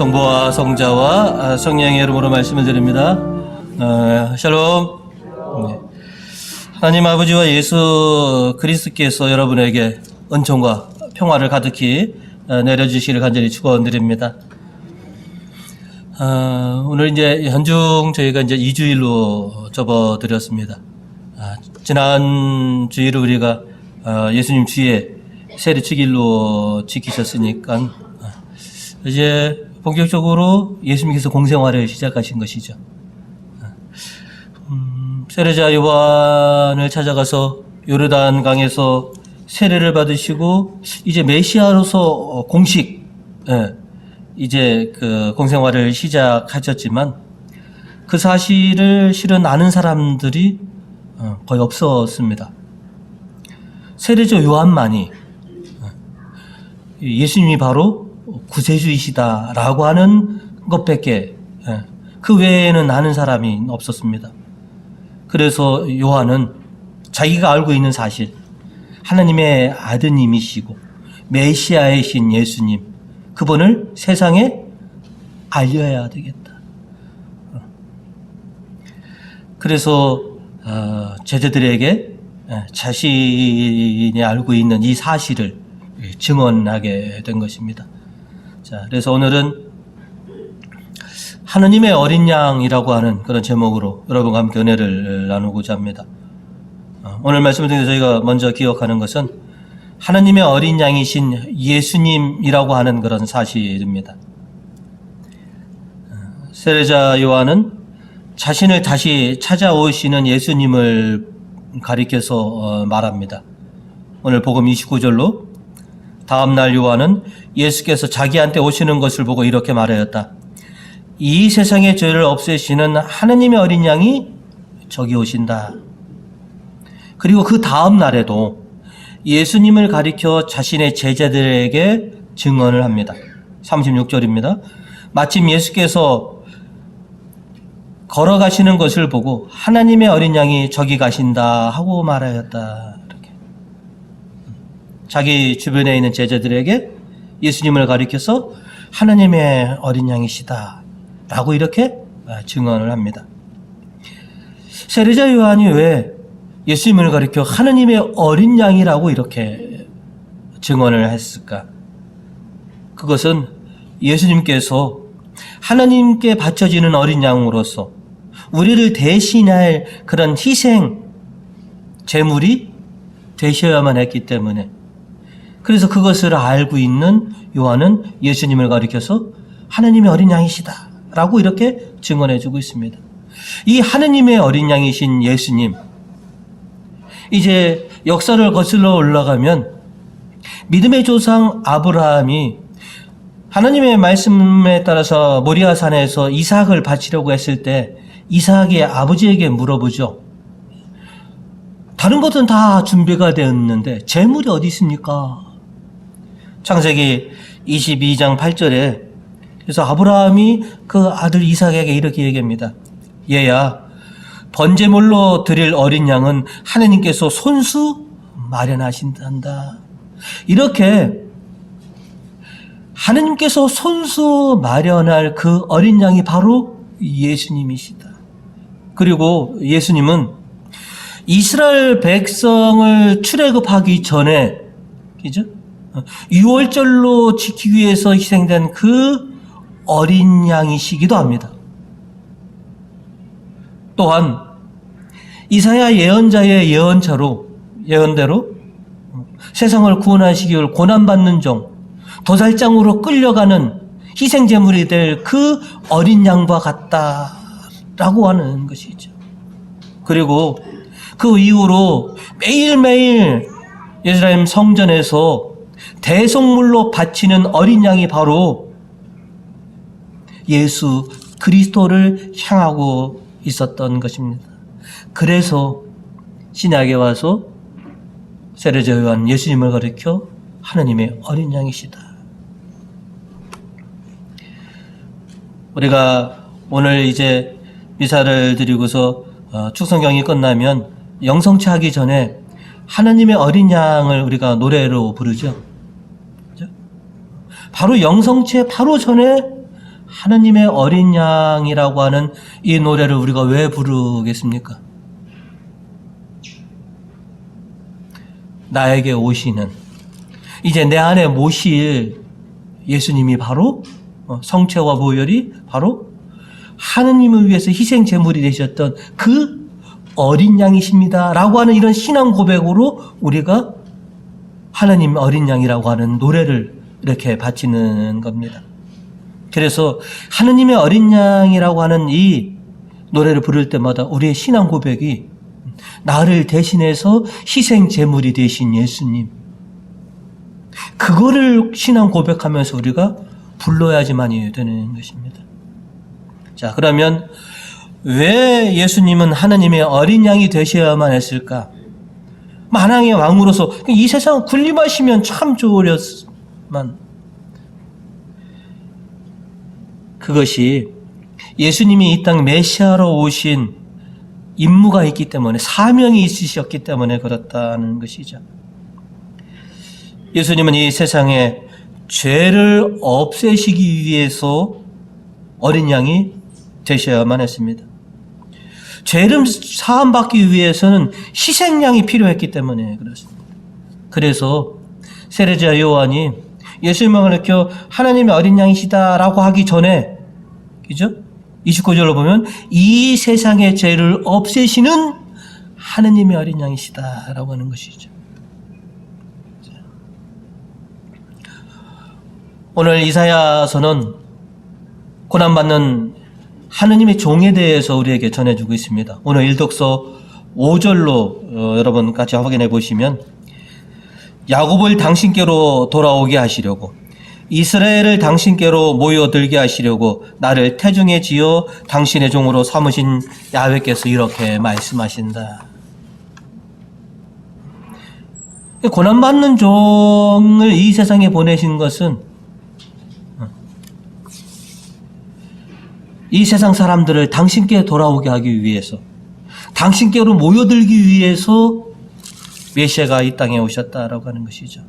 성부와 성자와 성령의 이름으로 말씀을 드립니다. 샬롬. 네. 하나님 아버지와 예수 그리스도께서 여러분에게 은총과 평화를 가득히 내려주시기를 간절히 축원드립니다. 오늘 이제 현중 저희가 이제 2주일로 접어드렸습니다. 지난 주일을 우리가 예수님 주의 세례축일로 지키셨으니까 이제 본격적으로 예수님께서 공생활을 시작하신 것이죠. 세례자 요한을 찾아가서 요르단 강에서 세례를 받으시고 이제 메시아로서 공식 이제 그 공생활을 시작하셨지만 그 사실을 실은 아는 사람들이 거의 없었습니다. 세례자 요한만이 예수님이 바로 구세주이시다라고 하는 것밖에 그 외에는 아는 사람이 없었습니다. 그래서 요한은 자기가 알고 있는 사실, 하나님의 아드님이시고 메시아이신 예수님, 그분을 세상에 알려야 되겠다. 그래서 제자들에게 자신이 알고 있는 이 사실을 증언하게 된 것입니다. 자, 그래서 오늘은 하느님의 어린 양이라고 하는 그런 제목으로 여러분과 함께 은혜를 나누고자 합니다. 오늘 말씀을 통해서 저희가 먼저 기억하는 것은 하느님의 어린 양이신 예수님이라고 하는 그런 사실입니다. 세례자 요한은 자신을 다시 찾아오시는 예수님을 가리켜서 말합니다. 오늘 복음 29절로 다음날 요한은 예수께서 자기한테 오시는 것을 보고 이렇게 말하였다. 이 세상의 죄를 없애시는 하느님의 어린 양이 저기 오신다. 그리고 그 다음 날에도 예수님을 가리켜 자신의 제자들에게 증언을 합니다. 36절입니다. 마침 예수께서 걸어가시는 것을 보고 하나님의 어린 양이 저기 가신다 하고 말하였다. 이렇게. 자기 주변에 있는 제자들에게 예수님을 가리켜서 하나님의 어린 양이시다 라고 이렇게 증언을 합니다. 세례자 요한이 왜 예수님을 가리켜 하나님의 어린 양이라고 이렇게 증언을 했을까? 그것은 예수님께서 하나님께 바쳐지는 어린 양으로서 우리를 대신할 그런 희생 제물이 되셔야만 했기 때문에, 그래서 그것을 알고 있는 요한은 예수님을 가리켜서 하나님의 어린 양이시다 라고 이렇게 증언해 주고 있습니다. 이 하나님의 어린 양이신 예수님, 이제 역사를 거슬러 올라가면 믿음의 조상 아브라함이 하나님의 말씀에 따라서 모리아산에서 이삭을 바치려고 했을 때 이삭의 아버지에게 물어보죠. 다른 것은 다 준비가 되었는데 재물이 어디 있습니까? 창세기 22장 8절에 그래서 아브라함이 그 아들 이삭에게 이렇게 얘기합니다. 얘야, 번제물로 드릴 어린 양은 하나님께서 손수 마련하신단다. 이렇게 하나님께서 손수 마련할 그 어린 양이 바로 예수님이시다. 그리고 예수님은 이스라엘 백성을 출애굽하기 전에, 그죠? 유월절로 지키기 위해서 희생된 그 어린 양이시기도 합니다. 또한 이사야 예언자의 예언대로 세상을 구원하시기 위해 고난받는 종, 도살장으로 끌려가는 희생제물이 될 그 어린 양과 같다라고 하는 것이죠. 그리고 그 이후로 매일매일 예루살렘 성전에서 대속물로 바치는 어린 양이 바로 예수 그리스도를 향하고 있었던 것입니다. 그래서 신약에 와서 세례자 요한 예수님을 가리켜 하나님의 어린 양이시다. 우리가 오늘 이제 미사를 드리고서 축성경이 끝나면 영성체 하기 전에 하나님의 어린 양을 우리가 노래로 부르죠. 바로 영성체 바로 전에 하느님의 어린 양이라고 하는 이 노래를 우리가 왜 부르겠습니까? 나에게 오시는, 이제 내 안에 모실 예수님이 바로 성체와 보혈이 바로 하느님을 위해서 희생 제물이 되셨던 그 어린 양이십니다 라고 하는 이런 신앙 고백으로 우리가 하느님 어린 양이라고 하는 노래를 이렇게 바치는 겁니다. 그래서 하느님의 어린 양이라고 하는 이 노래를 부를 때마다 우리의 신앙 고백이 나를 대신해서 희생 제물이 되신 예수님, 그거를 신앙 고백하면서 우리가 불러야지만이 되는 것입니다. 자, 그러면 왜 예수님은 하느님의 어린 양이 되셔야만 했을까? 만왕의 왕으로서 이 세상 군림하시면 참 좋으렸만, 그것이 예수님이 이 땅 메시아로 오신 임무가 있기 때문에, 사명이 있으셨기 때문에 그렇다는 것이죠. 예수님은 이 세상에 죄를 없애시기 위해서 어린 양이 되셔야만 했습니다. 죄를 사함받기 위해서는 희생양이 필요했기 때문에 그렇습니다. 그래서 세례자 요한이 예수님을 가리켜 하나님의 어린 양이시다라고 하기 전에, 그죠? 29절로 보면 이 세상의 죄를 없애시는 하느님의 어린 양이시다라고 하는 것이죠. 오늘 이사야서는 고난받는 하느님의 종에 대해서 우리에게 전해주고 있습니다. 오늘 일독서 5절로 여러분 같이 확인해 보시면, 야곱을 당신께로 돌아오게 하시려고, 이스라엘을 당신께로 모여들게 하시려고 나를 태중에 지어 당신의 종으로 삼으신 야훼께서 이렇게 말씀하신다. 고난받는 종을 이 세상에 보내신 것은 이 세상 사람들을 당신께 돌아오게 하기 위해서, 당신께로 모여들기 위해서 메시아가 이 땅에 오셨다라고 하는 것이죠.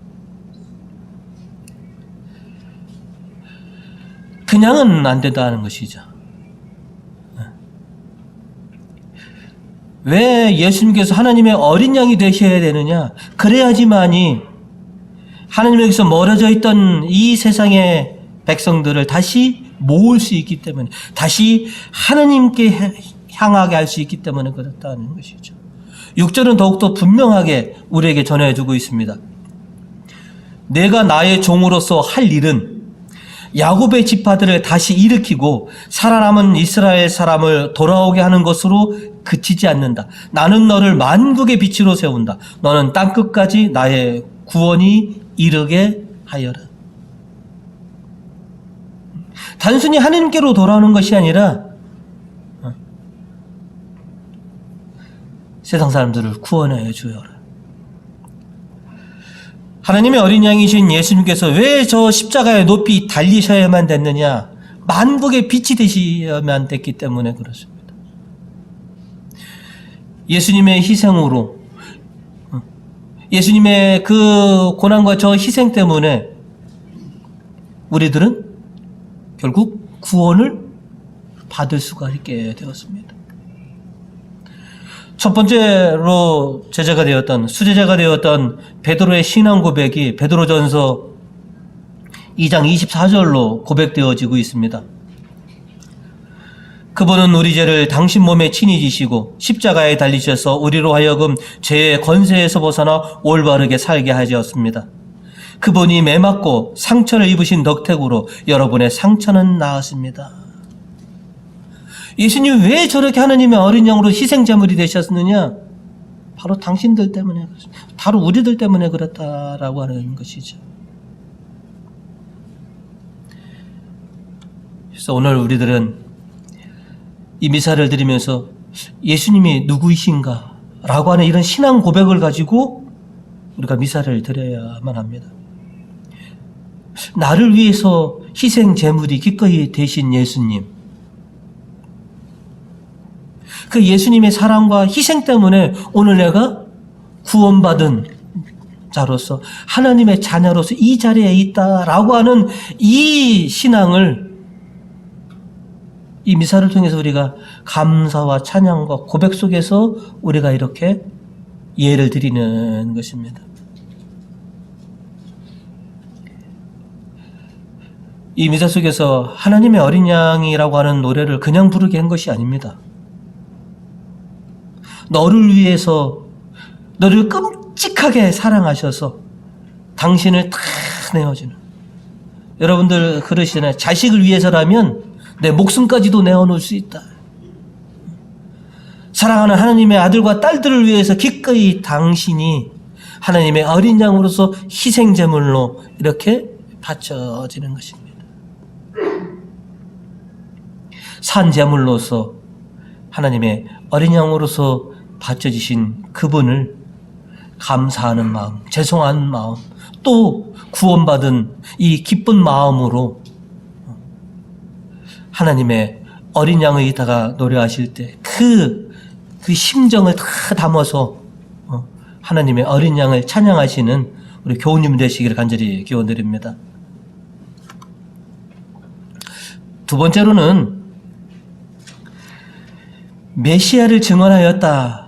그냥은 안 된다는 것이죠. 왜 예수님께서 하나님의 어린 양이 되셔야 되느냐? 그래야지만이 하나님에게서 멀어져 있던 이 세상의 백성들을 다시 모을 수 있기 때문에, 다시 하나님께 향하게 할 수 있기 때문에 그렇다는 것이죠. 6절은 더욱더 분명하게 우리에게 전해주고 있습니다. 내가 나의 종으로서 할 일은 야곱의 지파들을 다시 일으키고 살아남은 이스라엘 사람을 돌아오게 하는 것으로 그치지 않는다. 나는 너를 만국의 빛으로 세운다. 너는 땅끝까지 나의 구원이 이르게 하여라. 단순히 하나님께로 돌아오는 것이 아니라 세상 사람들을 구원하여 주어라. 하나님의 어린 양이신 예수님께서 왜 저 십자가에 높이 달리셔야만 됐느냐? 만국의 빛이 되셔야만 됐기 때문에 그렇습니다. 예수님의 희생으로, 예수님의 그 고난과 저 희생 때문에 우리들은 결국 구원을 받을 수가 있게 되었습니다. 첫 번째로 제자가 되었던, 수제자가 되었던 베드로의 신앙 고백이 베드로전서 2장 24절로 고백되어지고 있습니다. 그분은 우리 죄를 당신 몸에 친히 지시고 십자가에 달리셔서 우리로 하여금 죄의 권세에서 벗어나 올바르게 살게 하셨습니다. 그분이 매맞고 상처를 입으신 덕택으로 여러분의 상처는 나았습니다. 예수님 왜 저렇게 하나님의 어린 양으로 희생제물이 되셨느냐? 바로 당신들 때문에, 바로 우리들 때문에 그렇다라고 하는 것이죠. 그래서 오늘 우리들은 이 미사를 드리면서 예수님이 누구이신가? 라고 하는 이런 신앙 고백을 가지고 우리가 미사를 드려야만 합니다. 나를 위해서 희생제물이 기꺼이 되신 예수님, 그 예수님의 사랑과 희생 때문에 오늘 내가 구원받은 자로서, 하나님의 자녀로서 이 자리에 있다라고 하는 이 신앙을 이 미사를 통해서 우리가 감사와 찬양과 고백 속에서 우리가 이렇게 예를 드리는 것입니다. 이 미사 속에서 하나님의 어린 양이라고 하는 노래를 그냥 부르게 한 것이 아닙니다. 너를 위해서 너를 끔찍하게 사랑하셔서 당신을 다 내어주는, 여러분들 그러시잖아요. 자식을 위해서라면 내 목숨까지도 내어놓을 수 있다. 사랑하는 하나님의 아들과 딸들을 위해서 기꺼이 당신이 하나님의 어린 양으로서 희생제물로 이렇게 바쳐지는 것입니다. 산제물로서 하나님의 어린 양으로서 바쳐지신 그분을 감사하는 마음, 죄송한 마음, 또 구원받은 이 기쁜 마음으로 하나님의 어린 양의다가 노래하실 때 그 심정을 다 담아서 하나님의 어린 양을 찬양하시는 우리 교우님 되시기를 간절히 기원드립니다. 두 번째로는 메시아를 증언하였다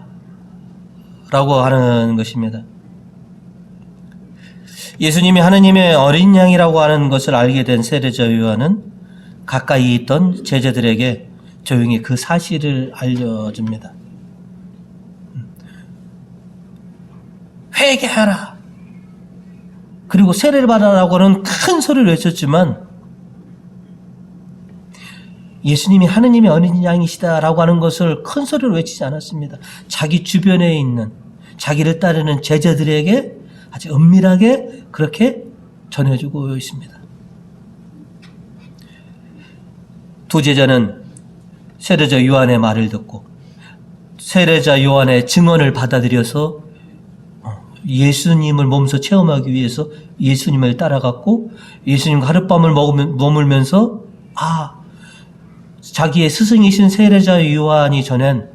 라고 하는 것입니다. 예수님이 하나님의 어린 양이라고 하는 것을 알게 된 세례자 요한은 가까이 있던 제자들에게 조용히 그 사실을 알려줍니다. 회개하라. 그리고 세례를 받아라고는 큰 소리를 외쳤지만 예수님이 하느님의 어린 양이시다라고 하는 것을 큰 소리로 외치지 않았습니다. 자기 주변에 있는 자기를 따르는 제자들에게 아주 은밀하게 그렇게 전해주고 있습니다. 두 제자는 세례자 요한의 말을 듣고 세례자 요한의 증언을 받아들여서 예수님을 몸소 체험하기 위해서 예수님을 따라갔고 예수님과 하룻밤을 머물면서 자기의 스승이신 세례자 요한이 전한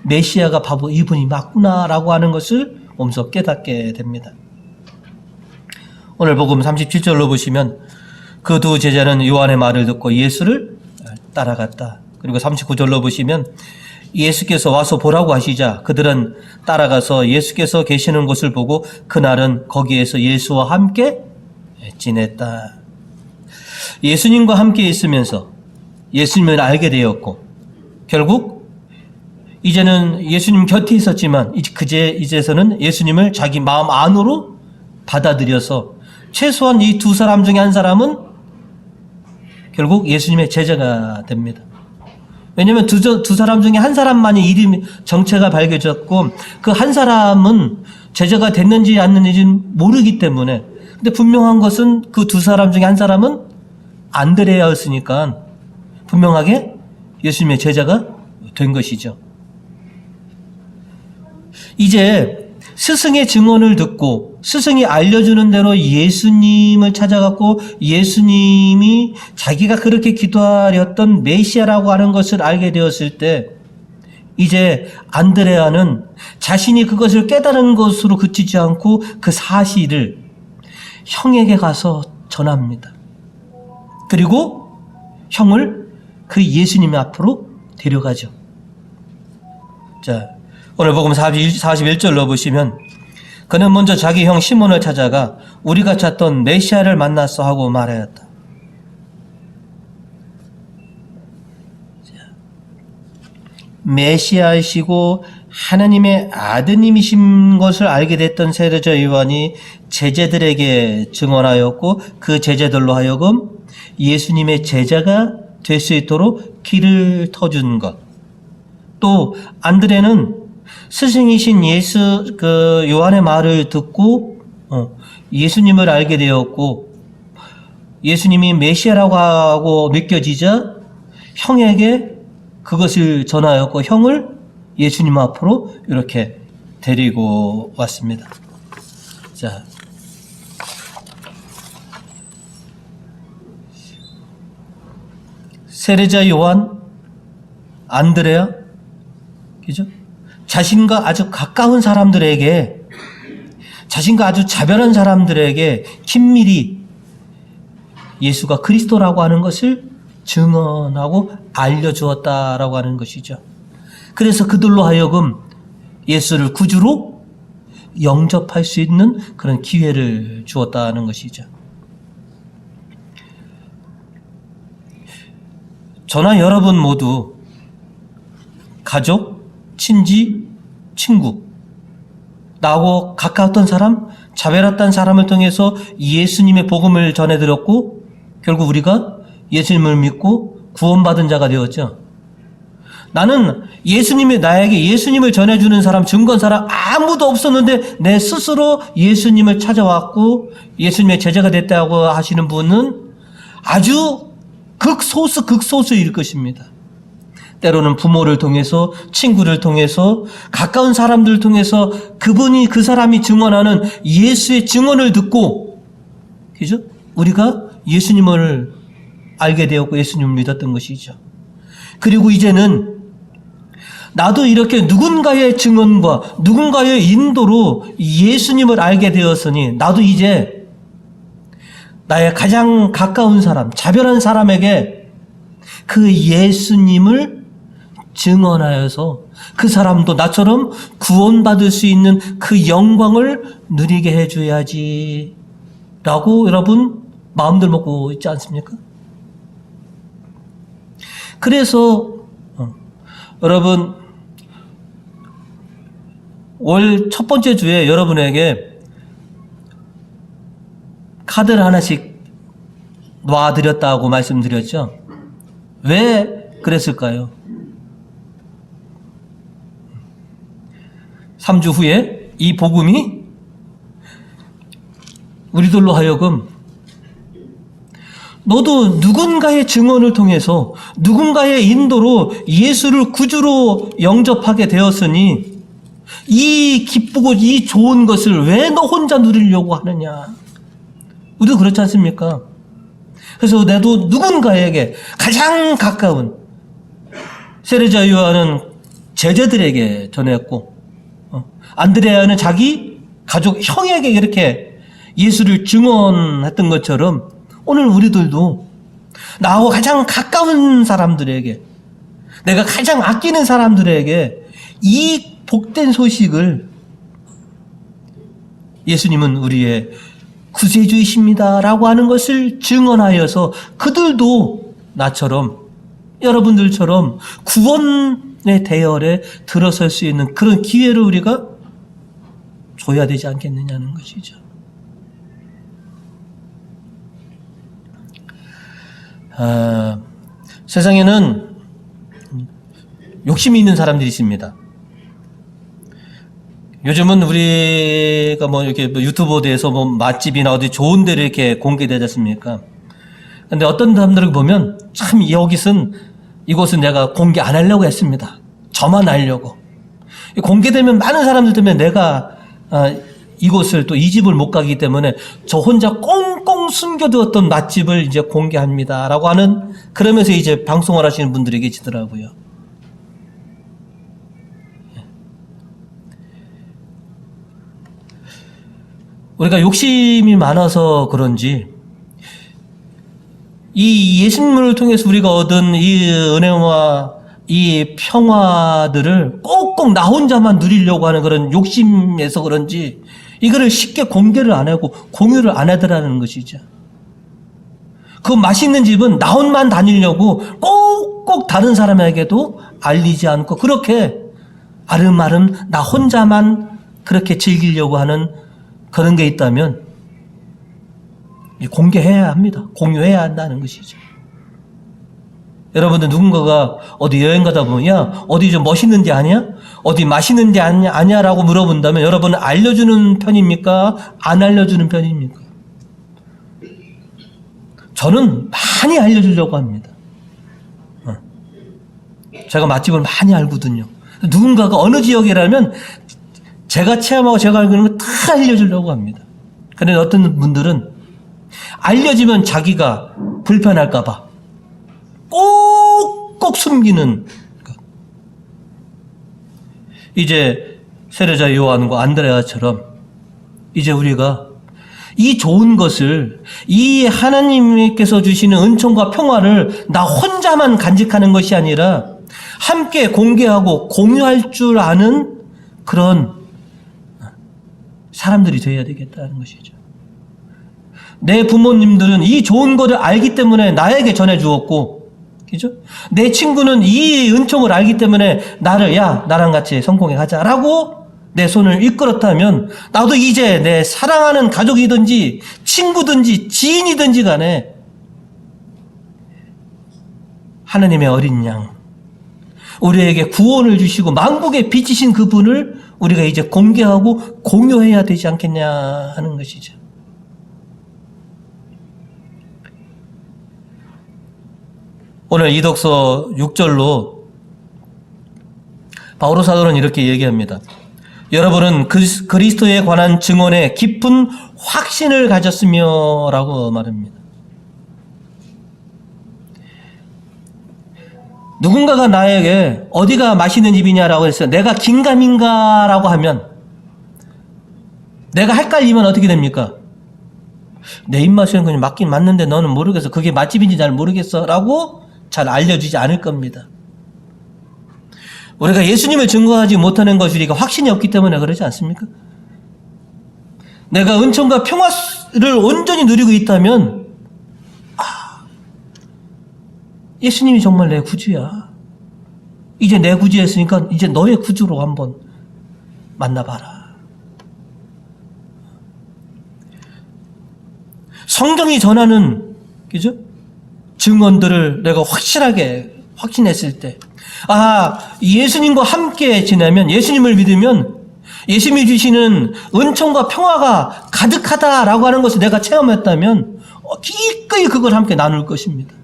메시아가 바로 이분이 맞구나라고 하는 것을 몸소 깨닫게 됩니다. 오늘 복음 37절로 보시면 그 두 제자는 요한의 말을 듣고 예수를 따라갔다. 그리고 39절로 보시면 예수께서 와서 보라고 하시자 그들은 따라가서 예수께서 계시는 곳을 보고 그날은 거기에서 예수와 함께 지냈다. 예수님과 함께 있으면서 예수님을 알게 되었고 결국 이제는 예수님 곁에 있었지만 이제서는 예수님을 자기 마음 안으로 받아들여서 최소한 이 두 사람 중에 한 사람은 결국 예수님의 제자가 됩니다. 왜냐하면 두 사람 중에 한 사람만이 이름이 정체가 밝혀졌고 그 한 사람은 제자가 됐는지 안 됐는지는 모르기 때문에, 근데 분명한 것은 그 두 사람 중에 한 사람은 안드레아였으니까 분명하게 예수님의 제자가 된 것이죠. 이제 스승의 증언을 듣고 스승이 알려주는 대로 예수님을 찾아갔고 예수님이 자기가 그렇게 기도하렸던 메시아라고 하는 것을 알게 되었을 때 이제 안드레아는 자신이 그것을 깨달은 것으로 그치지 않고 그 사실을 형에게 가서 전합니다. 그리고 형을 그 예수님 앞으로 데려가죠. 자, 오늘 복음 41절로 보시면 그는 먼저 자기 형 시몬을 찾아가 우리가 찾던 메시아를 만났어 하고 말하였다. 메시아이시고 하나님의 아드님이신 것을 알게 됐던 세례자 요한이 제자들에게 증언하였고 그 제자들로 하여금 예수님의 제자가 될 수 있도록 길을 터준 것. 또 안드레는 스승이신 요한의 말을 듣고 예수님을 알게 되었고 예수님이 메시아라고 하고 믿겨지자 형에게 그것을 전하였고 형을 예수님 앞으로 이렇게 데리고 왔습니다. 자, 세례자 요한, 안드레아, 그죠? 자신과 아주 가까운 사람들에게, 자신과 아주 자별한 사람들에게 긴밀히 예수가 그리스도라고 하는 것을 증언하고 알려주었다라고 하는 것이죠. 그래서 그들로 하여금 예수를 구주로 영접할 수 있는 그런 기회를 주었다는 것이죠. 저나 여러분 모두 가족, 친지, 친구, 나하고 가까웠던 사람, 자별했던 사람을 통해서 예수님의 복음을 전해드렸고 결국 우리가 예수님을 믿고 구원받은 자가 되었죠. 나는 나에게 예수님을 전해주는 사람, 증거한 사람 아무도 없었는데 내 스스로 예수님을 찾아왔고 예수님의 제자가 됐다고 하시는 분은 아주 극소수일 것입니다. 때로는 부모를 통해서, 친구를 통해서, 가까운 사람들을 통해서 그 사람이 증언하는 예수의 증언을 듣고, 그죠? 우리가 예수님을 알게 되었고 예수님을 믿었던 것이죠. 그리고 이제는 나도 이렇게 누군가의 증언과 누군가의 인도로 예수님을 알게 되었으니 나도 이제 나의 가장 가까운 사람, 자별한 사람에게 그 예수님을 증언하여서 그 사람도 나처럼 구원받을 수 있는 그 영광을 누리게 해줘야지 라고 여러분 마음들 먹고 있지 않습니까? 그래서 여러분 올 첫 번째 주에 여러분에게 카드를 하나씩 놔드렸다고 말씀드렸죠. 왜 그랬을까요? 3주 후에 이 복음이 우리들로 하여금 너도 누군가의 증언을 통해서 누군가의 인도로 예수를 구주로 영접하게 되었으니 이 기쁘고 이 좋은 것을 왜 너 혼자 누리려고 하느냐. 우리도 그렇지 않습니까? 그래서 나도 누군가에게 가장 가까운 세례자 요한은 제자들에게 전했고 안드레아는 자기 가족 형에게 이렇게 예수를 증언했던 것처럼 오늘 우리들도 나하고 가장 가까운 사람들에게 내가 가장 아끼는 사람들에게 이 복된 소식을 예수님은 우리의 구세주이십니다 라고 하는 것을 증언하여서 그들도 나처럼 여러분들처럼 구원의 대열에 들어설 수 있는 그런 기회를 우리가 줘야 되지 않겠느냐는 것이죠. 세상에는 욕심이 있는 사람들이 있습니다. 요즘은 우리가 이렇게 유튜버에서 맛집이나 어디 좋은 데를 이렇게 공개되지 않습니까? 근데 어떤 사람들을 보면 참 이곳은 내가 공개 안 하려고 했습니다. 저만 알려고. 공개되면 많은 사람들 때문에 내가 이곳을 또 이 집을 못 가기 때문에 저 혼자 꽁꽁 숨겨두었던 맛집을 이제 공개합니다. 라고 하는, 그러면서 이제 방송을 하시는 분들이 계시더라고요. 우리가 욕심이 많아서 그런지 이 예수님을 통해서 우리가 얻은 이 은혜와 이 평화들을 꼭꼭 나 혼자만 누리려고 하는 그런 욕심에서 그런지 이거를 쉽게 공개를 안 하고 공유를 안 하더라는 것이죠. 그 맛있는 집은 나 혼만 다니려고 꼭꼭 다른 사람에게도 알리지 않고 그렇게 아름아름 나 혼자만 그렇게 즐기려고 하는 그런 게 있다면 공개해야 합니다. 공유해야 한다는 것이죠. 여러분들 누군가가 어디 여행 가다 보면 야 어디 좀 멋있는 데 아니야? 어디 맛있는 데 아니야? 라고 물어본다면 여러분은 알려주는 편입니까? 안 알려주는 편입니까? 저는 많이 알려주려고 합니다. 제가 맛집을 많이 알거든요. 누군가가 어느 지역이라면 제가 체험하고 제가 알고 있는 거 다 알려주려고 합니다. 그런데 어떤 분들은 알려지면 자기가 불편할까봐 꼭꼭 숨기는 것. 이제 세례자 요한과 안드레아처럼 이제 우리가 이 좋은 것을, 이 하나님께서 주시는 은총과 평화를 나 혼자만 간직하는 것이 아니라 함께 공개하고 공유할 줄 아는 그런 사람들이 되어야 되겠다는 것이죠. 내 부모님들은 이 좋은 것을 알기 때문에 나에게 전해주었고, 그죠? 내 친구는 이 은총을 알기 때문에 나랑 같이 성공해 가자라고 내 손을 이끌었다면, 나도 이제 내 사랑하는 가족이든지 친구든지 지인이든지 간에 하나님의 어린 양, 우리에게 구원을 주시고 만국에 비치신 그분을 우리가 이제 공개하고 공유해야 되지 않겠냐 하는 것이죠. 오늘 이독서 6절로 바오로 사도는 이렇게 얘기합니다. 여러분은 그리스도에 관한 증언에 깊은 확신을 가졌으며 라고 말합니다. 누군가가 나에게 어디가 맛있는 집이냐라고 했어요. 내가 긴가민가라고 하면, 내가 헷갈리면 어떻게 됩니까? 내 입맛에는 그냥 맞긴 맞는데 너는 모르겠어. 그게 맛집인지 잘 모르겠어. 라고 잘 알려주지 않을 겁니다. 우리가 예수님을 증거하지 못하는 것이 우리가 확신이 없기 때문에 그러지 않습니까? 내가 은총과 평화를 온전히 누리고 있다면, 예수님이 정말 내 구주야. 이제 내 구주였으니까 이제 너의 구주로 한번 만나봐라. 성경이 전하는, 그죠? 증언들을 내가 확실하게 확신했을 때, 예수님과 함께 지내면, 예수님을 믿으면 예수님이 주시는 은총과 평화가 가득하다라고 하는 것을 내가 체험했다면 기꺼이 그걸 함께 나눌 것입니다.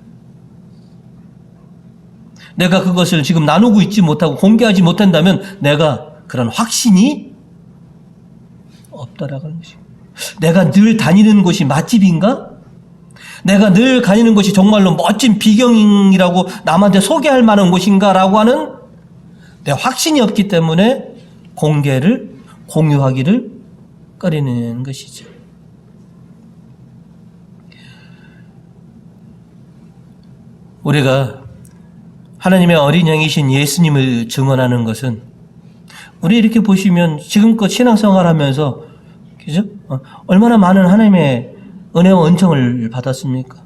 내가 그것을 지금 나누고 있지 못하고 공개하지 못한다면 내가 그런 확신이 없다라고 하는 것입니다. 내가 늘 다니는 곳이 맛집인가? 내가 늘 다니는 곳이 정말로 멋진 비경이라고 남한테 소개할 만한 곳인가? 라고 하는 내 확신이 없기 때문에 공유하기를 꺼리는 것이죠. 우리가 하나님의 어린 양이신 예수님을 증언하는 것은, 우리 이렇게 보시면 지금껏 신앙생활 하면서, 그죠? 얼마나 많은 하나님의 은혜와 은총을 받았습니까?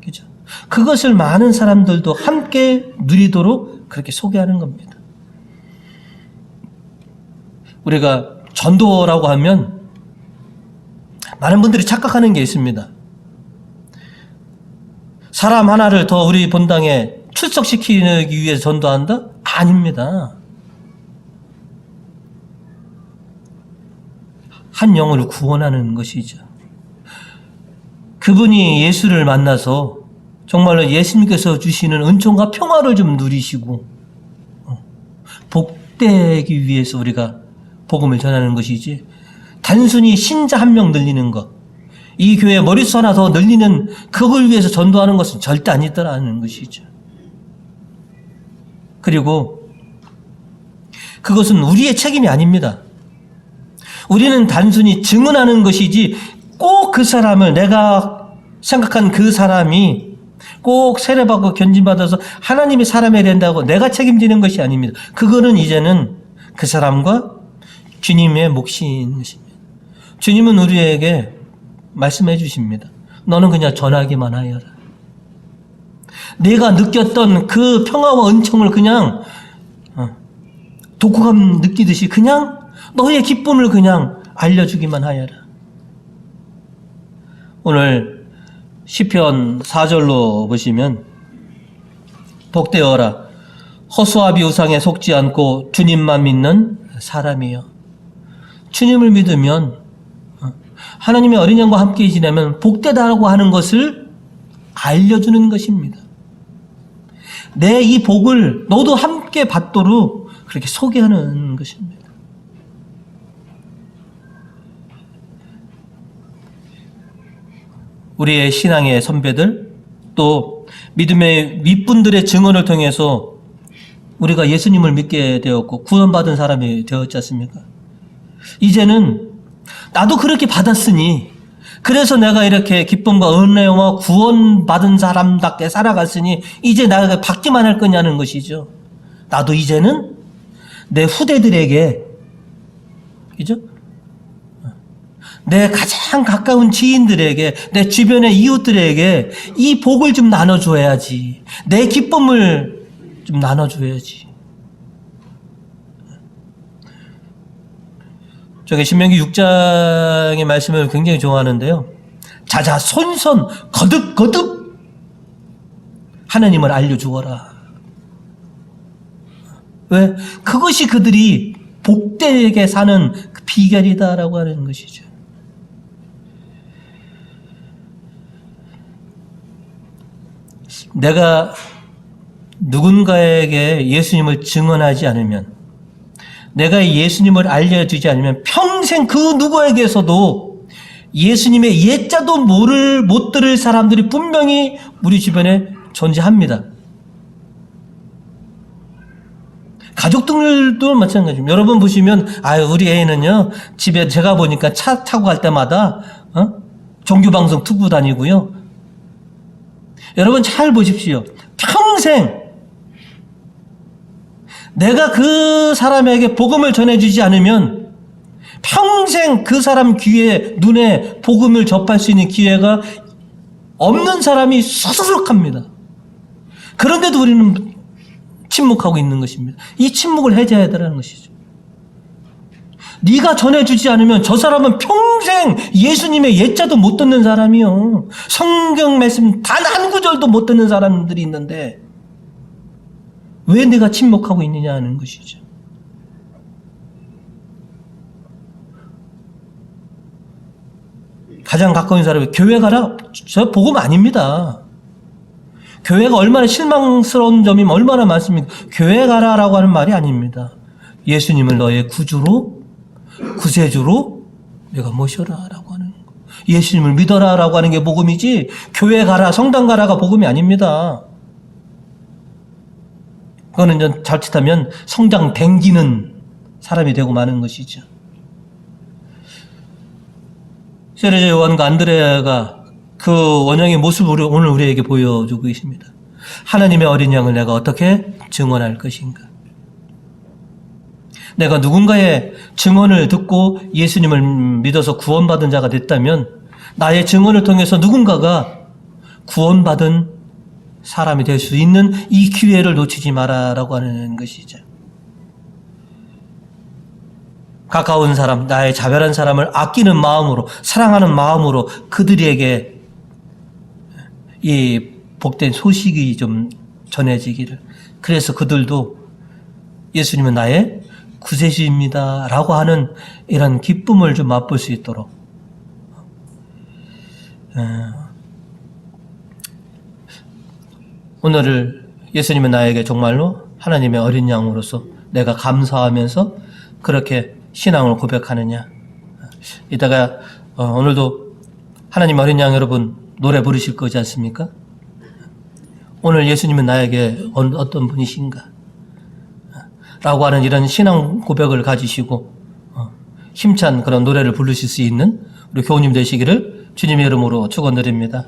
그죠? 그것을 많은 사람들도 함께 누리도록 그렇게 소개하는 겁니다. 우리가 전도라고 하면 많은 분들이 착각하는 게 있습니다. 사람 하나를 더 우리 본당에 출석시키기 위해서 전도한다? 아닙니다. 한 영혼을 구원하는 것이죠. 그분이 예수를 만나서 정말로 예수님께서 주시는 은총과 평화를 좀 누리시고 복되기 위해서 우리가 복음을 전하는 것이지, 단순히 신자 한 명 늘리는 것, 이 교회 머릿수 하나 더 늘리는 그걸 위해서 전도하는 것은 절대 아니더라는 것이죠. 그리고 그것은 우리의 책임이 아닙니다. 우리는 단순히 증언하는 것이지 꼭 그 사람을, 내가 생각한 그 사람이 꼭 세례받고 견진받아서 하나님의 사람이 된다고 내가 책임지는 것이 아닙니다. 그거는 이제는 그 사람과 주님의 몫인 것입니다. 주님은 우리에게 말씀해 주십니다. 너는 그냥 전하기만 하여라. 내가 느꼈던 그 평화와 은총을 그냥 독후감 느끼듯이 그냥 너의 기쁨을 그냥 알려주기만 하여라. 오늘 시편 4절로 보시면, 복되어라 허수아비 우상에 속지 않고 주님만 믿는 사람이여. 주님을 믿으면, 하나님의 어린 양과 함께 지내면 복되다라고 하는 것을 알려주는 것입니다. 내 이 복을 너도 함께 받도록 그렇게 소개하는 것입니다. 우리의 신앙의 선배들, 또 믿음의 윗분들의 증언을 통해서 우리가 예수님을 믿게 되었고 구원받은 사람이 되었지 않습니까? 이제는 나도 그렇게 받았으니 그래서 내가 이렇게 기쁨과 은혜와 구원받은 사람답게 살아갔으니 이제 나가 받기만 할 거냐는 것이죠. 나도 이제는 내 후대들에게, 그죠? 내 가장 가까운 지인들에게, 내 주변의 이웃들에게 이 복을 좀 나눠줘야지. 내 기쁨을 좀 나눠줘야지. 저기 신명기 6장의 말씀을 굉장히 좋아하는데요. 자자손손 거듭거듭 하나님을 알려주어라. 왜? 그것이 그들이 복되게 사는 그 비결이다라고 하는 것이죠. 내가 누군가에게 예수님을 증언하지 않으면, 내가 예수님을 알려주지 않으면 평생 그 누구에게서도 예수님의 예자도 못 들을 사람들이 분명히 우리 주변에 존재합니다. 가족들도 마찬가지입니다. 여러분 보시면, 우리 애는요, 집에 제가 보니까 차 타고 갈 때마다, 종교방송 듣고 다니고요. 여러분 잘 보십시오. 평생 내가 그 사람에게 복음을 전해주지 않으면 평생 그 사람 귀에, 눈에 복음을 접할 수 있는 기회가 없는 사람이 수두룩합니다. 그런데도 우리는 침묵하고 있는 것입니다. 이 침묵을 해제해야 되라는 것이죠. 네가 전해주지 않으면 저 사람은 평생 예수님의 예자도 못 듣는 사람이요. 성경 말씀 단 한 구절도 못 듣는 사람들이 있는데 왜 내가 침묵하고 있느냐 하는 것이죠. 가장 가까운 사람이 교회 가라? 저 복음 아닙니다. 교회가 얼마나 실망스러운 점이 얼마나 많습니까? 교회 가라라고 하는 말이 아닙니다. 예수님을 너의 구주로, 구세주로 내가 모셔라 라고 하는 거. 예수님을 믿어라 라고 하는 게 복음이지, 교회 가라, 성당 가라가 복음이 아닙니다. 그거는 자칫하면 성장 댕기는 사람이 되고 마는 것이죠. 세례자 요한과 안드레아가 그 원형의 모습을 오늘 우리에게 보여주고 있습니다. 하나님의 어린 양을 내가 어떻게 증언할 것인가? 내가 누군가의 증언을 듣고 예수님을 믿어서 구원받은 자가 됐다면 나의 증언을 통해서 누군가가 구원받은 사람이 될 수 있는 이 기회를 놓치지 마라라고 하는 것이죠. 가까운 사람, 나의 자별한 사람을 아끼는 마음으로, 사랑하는 마음으로 그들에게 이 복된 소식이 좀 전해지기를. 그래서 그들도 예수님은 나의 구세주입니다 라고 하는 이런 기쁨을 좀 맛볼 수 있도록 오늘을 예수님은 나에게 정말로 하나님의 어린 양으로서 내가 감사하면서 그렇게 신앙을 고백하느냐. 이따가 오늘도 하나님 어린 양 여러분 노래 부르실 거지 않습니까? 오늘 예수님은 나에게 어떤 분이신가 라고 하는 이런 신앙 고백을 가지시고 힘찬 그런 노래를 부르실 수 있는 우리 교우님 되시기를 주님의 이름으로 축원드립니다.